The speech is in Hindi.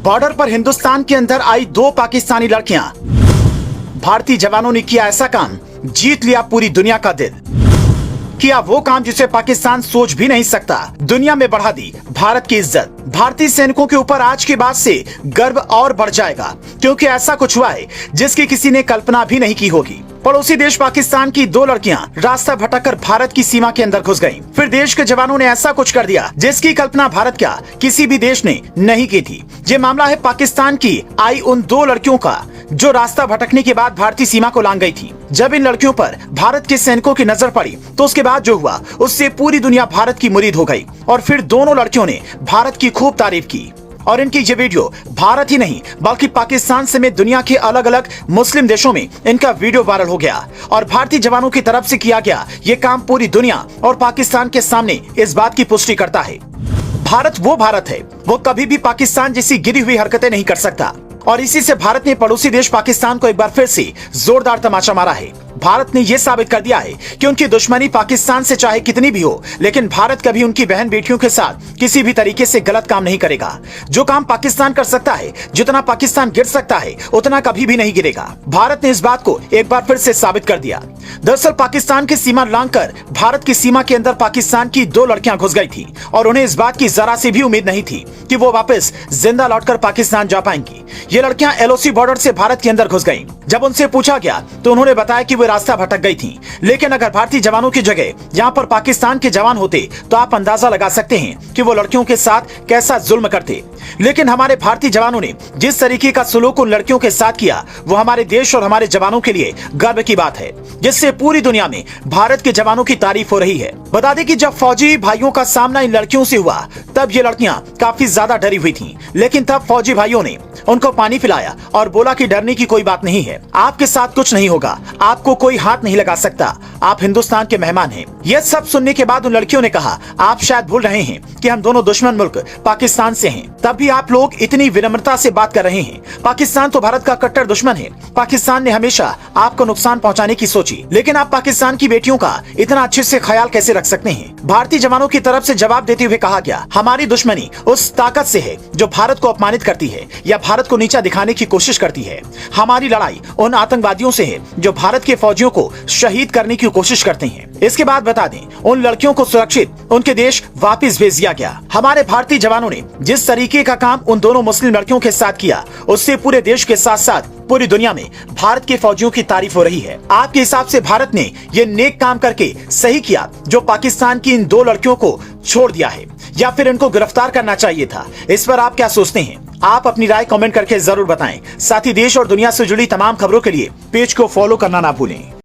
बॉर्डर पर हिंदुस्तान के अंदर आई 2 पाकिस्तानी लड़कियां। भारतीय जवानों ने किया ऐसा काम, जीत लिया पूरी दुनिया का दिल। किया वो काम जिसे पाकिस्तान सोच भी नहीं सकता। दुनिया में बढ़ा दी भारत की इज्जत। भारतीय सैनिकों के ऊपर आज के बाद से गर्व और बढ़ जाएगा, क्योंकि ऐसा कुछ हुआ है जिसकी किसी ने कल्पना भी नहीं की होगी। पड़ोसी देश पाकिस्तान की 2 लड़कियां रास्ता भटककर भारत की सीमा के अंदर घुस गईं। फिर देश के जवानों ने ऐसा कुछ कर दिया जिसकी कल्पना भारत क्या किसी भी देश ने नहीं की थी। ये मामला है पाकिस्तान की आई उन 2 लड़कियों का जो रास्ता भटकने के बाद भारतीय सीमा को लांघ गई थी। जब इन लड़कियों पर भारत के सैनिकों की नजर पड़ी तो उसके बाद जो हुआ उससे पूरी दुनिया भारत की मुरीद हो गई। और फिर दोनों लड़कियों ने भारत की खूब तारीफ की। और इनकी ये वीडियो भारत ही नहीं बल्कि पाकिस्तान समेत दुनिया के अलग अलग मुस्लिम देशों में इनका वीडियो वायरल हो गया। और भारतीय जवानों की तरफ से किया गया ये काम पूरी दुनिया और पाकिस्तान के सामने इस बात की पुष्टि करता है, भारत है, वो कभी भी पाकिस्तान जैसी गिरी हुई हरकतें नहीं कर सकता। और इसी से भारत ने पड़ोसी देश पाकिस्तान को एक बार फिर से जोरदार तमाचा मारा है। भारत ने यह साबित कर दिया है कि उनकी दुश्मनी पाकिस्तान से चाहे कितनी भी हो, लेकिन भारत कभी उनकी बहन बेटियों के साथ किसी भी तरीके से गलत काम नहीं करेगा। जो काम पाकिस्तान कर सकता है, जितना पाकिस्तान गिर सकता है, उतना कभी भी नहीं गिरेगा। भारत ने इस बात को एक बार फिर से साबित कर दिया। दरअसल पाकिस्तान की सीमा लांघकर भारत की सीमा के अंदर पाकिस्तान की 2 लड़कियां घुस गई थी और उन्हें इस बात की जरा सी भी उम्मीद नहीं थी कि वो वापस जिंदा लौटकर पाकिस्तान जा पाएंगी। ये लड़कियां LOC बॉर्डर से भारत के अंदर घुस गईं। जब उनसे पूछा गया तो उन्होंने बताया कि वे रास्ता भटक गई थी, लेकिन अगर भारतीय जवानों की जगह यहाँ पर पाकिस्तान के जवान होते तो आप अंदाजा लगा सकते हैं कि वो लड़कियों के साथ कैसा जुल्म करते। लेकिन हमारे भारतीय जवानों ने जिस तरीके का सलूक उन लड़कियों के साथ किया वो हमारे देश और हमारे जवानों के लिए गर्व की बात है, जिससे पूरी दुनिया में भारत के जवानों की तारीफ हो रही है। बता दें कि जब फौजी भाइयों का सामना इन लड़कियों से हुआ तब ये लड़कियां काफी ज्यादा डरी हुई थीं, लेकिन तब फौजी भाइयों ने उनको पानी पिलाया और बोला कि डरने की कोई बात नहीं है, आपके साथ कुछ नहीं होगा, आपको कोई हाथ नहीं लगा सकता, आप हिंदुस्तान के मेहमान हैं। यह सब सुनने के बाद उन लड़कियों ने कहा, आप शायद भूल रहे हैं कि हम दोनों दुश्मन मुल्क पाकिस्तान से हैं, तब भी आप लोग इतनी विनम्रता से बात कर रहे हैं। पाकिस्तान तो भारत का कट्टर दुश्मन है। पाकिस्तान ने हमेशा आपको नुकसान पहुंचाने की सोची, लेकिन आप पाकिस्तान की बेटियों का इतना अच्छे से ख्याल कैसे रख सकते हैं। भारतीय जवानों की तरफ से जवाब देते हुए कहा गया, हमारी दुश्मनी उस ताकत से है जो भारत को अपमानित करती है या भारत को नीचा दिखाने की कोशिश करती है। हमारी लड़ाई उन आतंकवादियों से है जो भारत के फौजियों को शहीद करने की कोशिश करते हैं। इसके बाद बता दें, उन लड़कियों को सुरक्षित उनके देश वापस भेज दिया गया। हमारे भारतीय जवानों ने जिस तरीके का काम उन दोनों मुस्लिम लड़कियों के साथ किया, उससे पूरे देश के साथ साथ पूरी दुनिया में भारत के फौजियों की तारीफ हो रही है। आपके हिसाब से भारत ने ये नेक काम करके सही किया जो पाकिस्तान की इन 2 लड़कियों को छोड़ दिया है, या फिर इनको गिरफ्तार करना चाहिए था? इस पर आप क्या सोचते हैं? आप अपनी राय कमेंट करके जरूर बताएं। साथ ही देश और दुनिया से जुड़ी तमाम खबरों के लिए पेज को फॉलो करना ना भूलें।